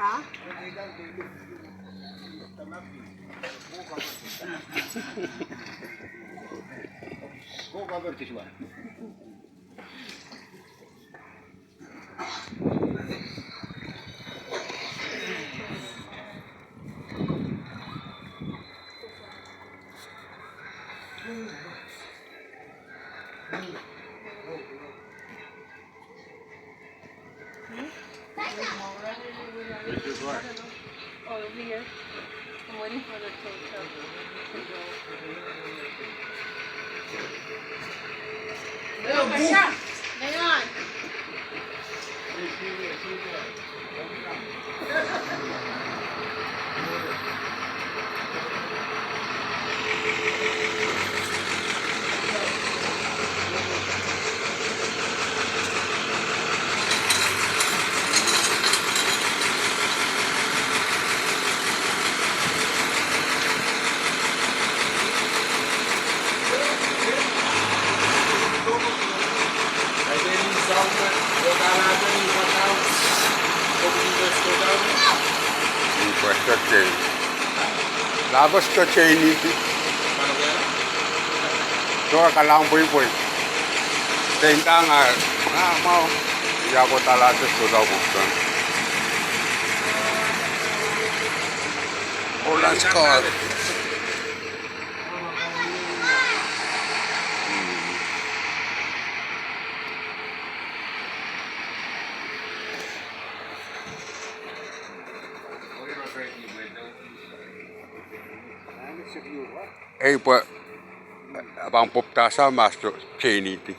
Ha? Kuka bertis ba? Oh, over here. I'm waiting for the tow truck. Leon, kasya! Leon! Questa chain. Labas ka chain ito. Ito ka lang boy. Tenta nga. Mau. Iya ko talaga sudah buksan. Ulan skor. Ei poi abang poptasa masuk chain itu.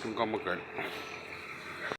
Tunggu makan.